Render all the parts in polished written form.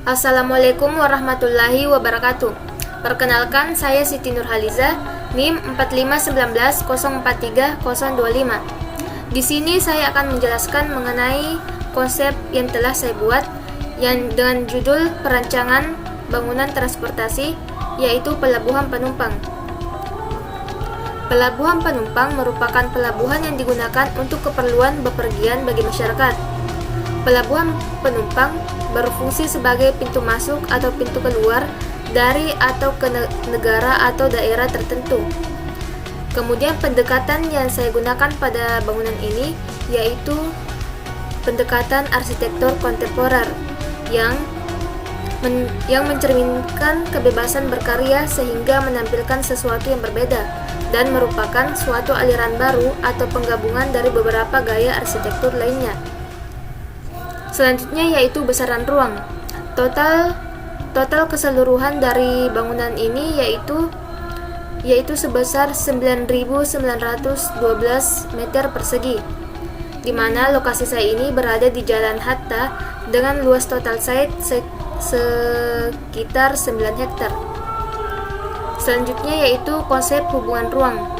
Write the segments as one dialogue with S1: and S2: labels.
S1: Assalamualaikum warahmatullahi wabarakatuh. Perkenalkan, saya Siti Nurhaliza, NIM 45190430025. Di sini saya akan menjelaskan mengenai konsep yang telah saya buat yang dengan judul perancangan bangunan transportasi, yaitu pelabuhan penumpang. Pelabuhan penumpang merupakan pelabuhan yang digunakan untuk keperluan bepergian bagi masyarakat. Pelabuhan penumpang berfungsi sebagai pintu masuk atau pintu keluar dari atau ke negara atau daerah tertentu. Kemudian pendekatan yang saya gunakan pada bangunan ini yaitu pendekatan arsitektur kontemporer yang mencerminkan kebebasan berkarya sehingga menampilkan sesuatu yang berbeda dan merupakan suatu aliran baru atau penggabungan dari beberapa gaya arsitektur lainnya. Selanjutnya yaitu besaran ruang. Total keseluruhan dari bangunan ini yaitu sebesar 9.912 meter persegi, di mana lokasi saya ini berada di Jalan Hatta dengan luas total site sekitar 9 hektar. Selanjutnya yaitu konsep hubungan ruang.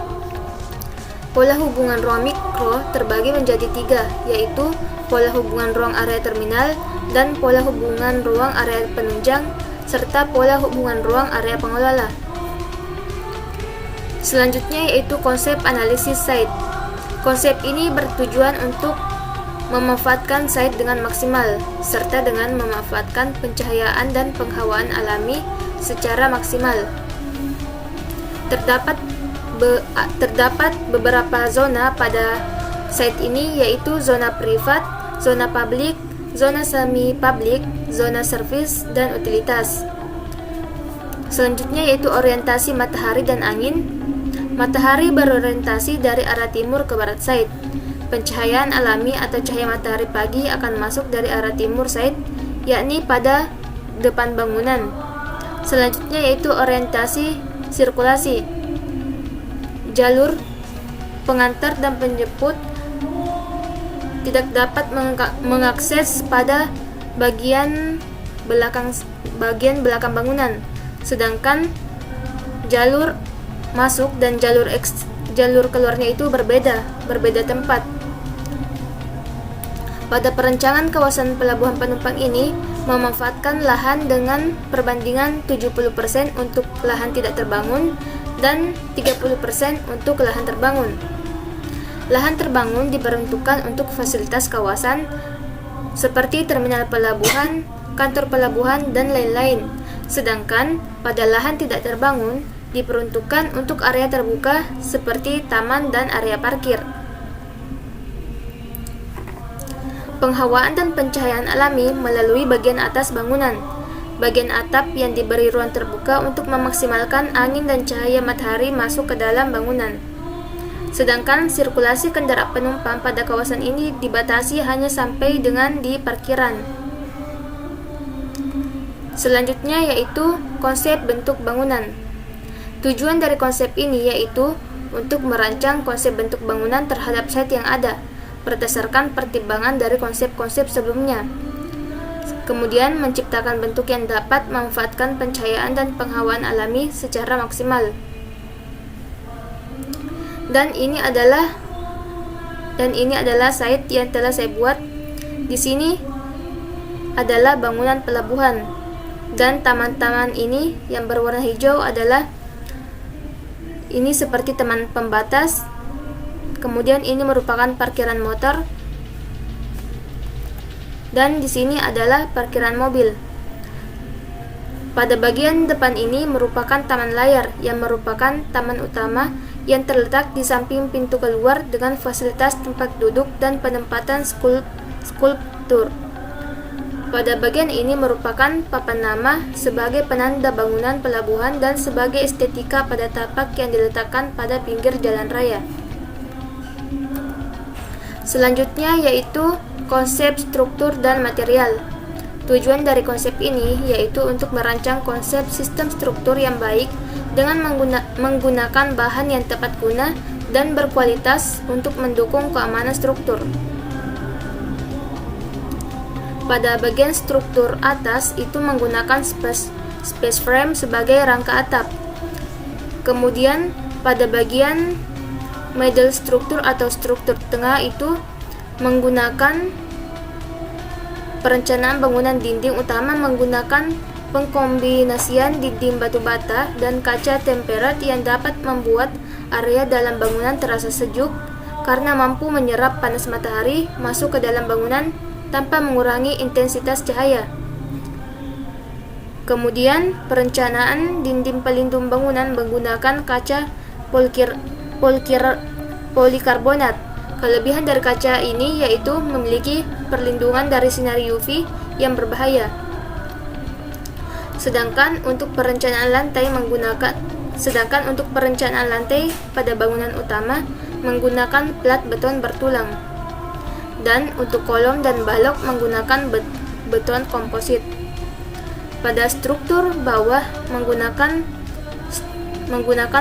S1: Pola hubungan ruang mikro terbagi menjadi 3, yaitu pola hubungan ruang area terminal dan pola hubungan ruang area penunjang serta pola hubungan ruang area pengelola. Selanjutnya yaitu konsep analisis site. Konsep ini bertujuan untuk memanfaatkan site dengan maksimal serta dengan memanfaatkan pencahayaan dan penghawaan alami secara maksimal. Terdapat beberapa zona pada site ini, yaitu zona privat, zona publik, zona semi-publik, zona servis, dan utilitas. Selanjutnya yaitu orientasi matahari dan angin. Matahari berorientasi dari arah timur ke barat site. Pencahayaan alami atau cahaya matahari pagi akan masuk dari arah timur site, yakni pada depan bangunan. Selanjutnya yaitu orientasi sirkulasi. Jalur pengantar dan penjemput tidak dapat mengakses pada bagian belakang bangunan, sedangkan jalur masuk dan jalur keluarnya itu berbeda tempat. Pada perencanaan kawasan pelabuhan penumpang ini memanfaatkan lahan dengan perbandingan 70% untuk lahan tidak terbangun dan 30% untuk lahan terbangun. Lahan terbangun diperuntukkan untuk fasilitas kawasan seperti terminal pelabuhan, kantor pelabuhan, dan lain-lain. Sedangkan pada lahan tidak terbangun diperuntukkan untuk area terbuka seperti taman dan area parkir. Penghawaan dan pencahayaan alami melalui bagian atas bangunan. Bagian atap yang diberi ruang terbuka untuk memaksimalkan angin dan cahaya matahari masuk ke dalam bangunan. Sedangkan sirkulasi kendaraan penumpang pada kawasan ini dibatasi hanya sampai dengan di parkiran. Selanjutnya yaitu konsep bentuk bangunan. Tujuan dari konsep ini yaitu untuk merancang konsep bentuk bangunan terhadap site yang ada berdasarkan pertimbangan dari konsep-konsep sebelumnya. Kemudian menciptakan bentuk yang dapat memanfaatkan pencahayaan dan penghawaan alami secara maksimal. Dan ini adalah site yang telah saya buat. Di sini adalah bangunan pelabuhan, dan taman-taman ini yang berwarna hijau adalah ini seperti taman pembatas. Kemudian ini merupakan parkiran motor, dan di sini adalah parkiran mobil. Pada bagian depan ini merupakan taman layar yang merupakan taman utama yang terletak di samping pintu keluar dengan fasilitas tempat duduk dan penempatan skulptur. Pada bagian ini merupakan papan nama sebagai penanda bangunan pelabuhan dan sebagai estetika pada tapak yang diletakkan pada pinggir jalan raya. Selanjutnya yaitu konsep struktur dan material. Tujuan dari konsep ini yaitu untuk merancang konsep sistem struktur yang baik dengan menggunakan bahan yang tepat guna dan berkualitas untuk mendukung keamanan struktur. Pada bagian struktur atas itu menggunakan space frame sebagai rangka atap. Kemudian pada bagian middle struktur atau struktur tengah itu menggunakan perencanaan bangunan dinding utama menggunakan pengkombinasian dinding batu bata dan kaca tempered yang dapat membuat area dalam bangunan terasa sejuk karena mampu menyerap panas matahari masuk ke dalam bangunan tanpa mengurangi intensitas cahaya. Kemudian, perencanaan dinding pelindung bangunan menggunakan kaca polikarbonat. Kelebihan dari kaca ini yaitu memiliki perlindungan dari sinar UV yang berbahaya. Sedangkan untuk perencanaan lantai pada bangunan utama menggunakan plat beton bertulang. Dan untuk kolom dan balok menggunakan beton komposit. Pada struktur bawah menggunakan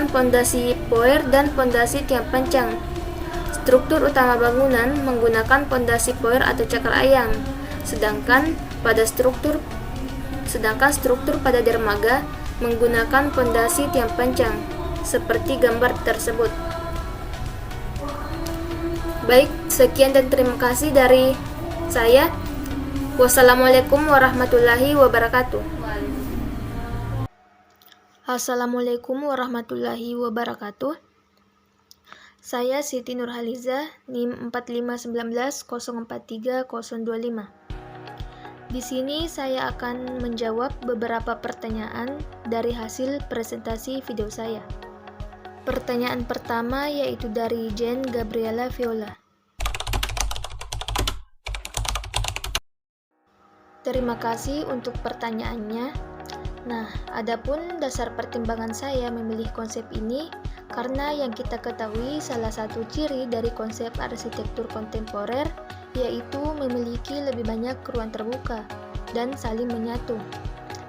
S1: pondasi poer dan pondasi tiang pancang. Struktur utama bangunan menggunakan pondasi poer atau cakar ayam, sedangkan struktur pada dermaga menggunakan pondasi tiang pancang, seperti gambar tersebut. Baik, sekian dan terima kasih dari saya. Wassalamualaikum warahmatullahi wabarakatuh. Assalamualaikum warahmatullahi wabarakatuh. Saya Siti Nurhaliza, NIM 45190430025. Di sini saya akan menjawab beberapa pertanyaan dari hasil presentasi video saya. Pertanyaan pertama yaitu dari Jen Gabriela Viola. Terima kasih untuk pertanyaannya. Nah, adapun dasar pertimbangan saya memilih konsep ini karena yang kita ketahui salah satu ciri dari konsep arsitektur kontemporer yaitu memiliki lebih banyak ruang terbuka dan saling menyatu.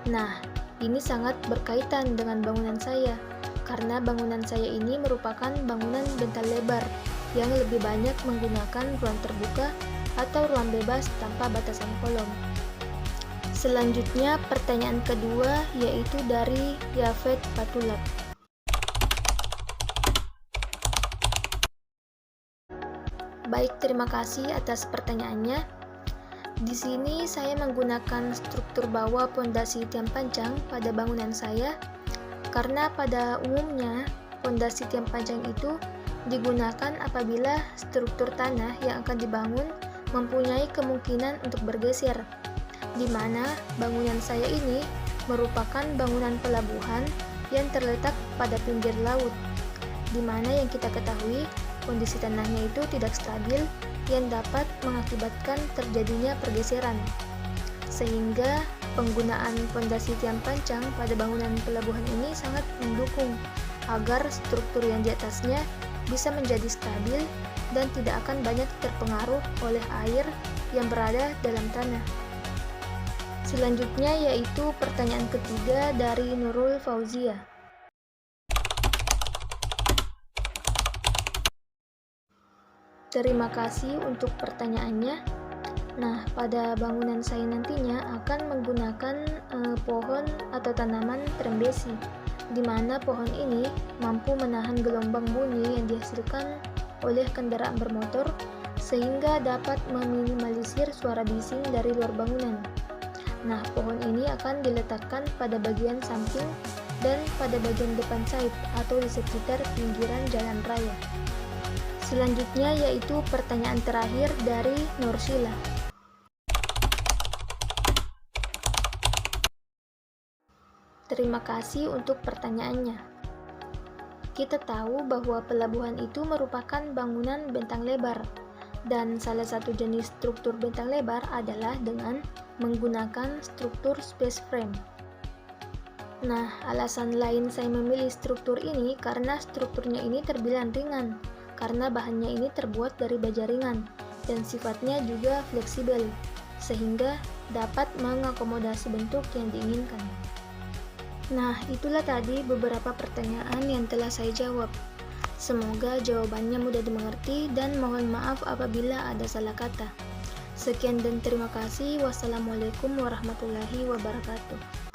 S1: Nah, ini sangat berkaitan dengan bangunan saya. Karena bangunan saya ini merupakan bangunan bentang lebar yang lebih banyak menggunakan ruang terbuka atau ruang bebas tanpa batasan kolom. Selanjutnya pertanyaan kedua yaitu dari Yafet Patulap. Baik, terima kasih atas pertanyaannya. Di sini saya menggunakan struktur bawah pondasi tiang pancang pada bangunan saya. Karena pada umumnya pondasi tiang pancang itu digunakan apabila struktur tanah yang akan dibangun mempunyai kemungkinan untuk bergeser, di mana bangunan saya ini merupakan bangunan pelabuhan yang terletak pada pinggir laut, di mana yang kita ketahui kondisi tanahnya itu tidak stabil yang dapat mengakibatkan terjadinya pergeseran. Sehingga penggunaan pondasi tiang pancang pada bangunan pelabuhan ini sangat mendukung agar struktur yang di atasnya bisa menjadi stabil dan tidak akan banyak terpengaruh oleh air yang berada dalam tanah. Selanjutnya yaitu pertanyaan ketiga dari Nurul Fauzia. Terima kasih untuk pertanyaannya. Nah, pada bangunan saya nantinya akan menggunakan pohon atau tanaman trembesi, di mana pohon ini mampu menahan gelombang bunyi yang dihasilkan oleh kendaraan bermotor, sehingga dapat meminimalisir suara bising dari luar bangunan. Nah, pohon ini akan diletakkan pada bagian samping dan pada bagian depan side atau di sekitar pinggiran jalan raya. Selanjutnya yaitu pertanyaan terakhir dari Nursila. Terima kasih untuk pertanyaannya. Kita tahu bahwa pelabuhan itu merupakan bangunan bentang lebar, dan salah satu jenis struktur bentang lebar adalah dengan menggunakan struktur space frame. Nah, alasan lain saya memilih struktur ini karena strukturnya ini terbilang ringan, karena bahannya ini terbuat dari baja ringan, dan sifatnya juga fleksibel, sehingga dapat mengakomodasi bentuk yang diinginkan. Nah, itulah tadi beberapa pertanyaan yang telah saya jawab. Semoga jawabannya mudah dimengerti dan mohon maaf apabila ada salah kata. Sekian dan terima kasih. Wassalamualaikum warahmatullahi wabarakatuh.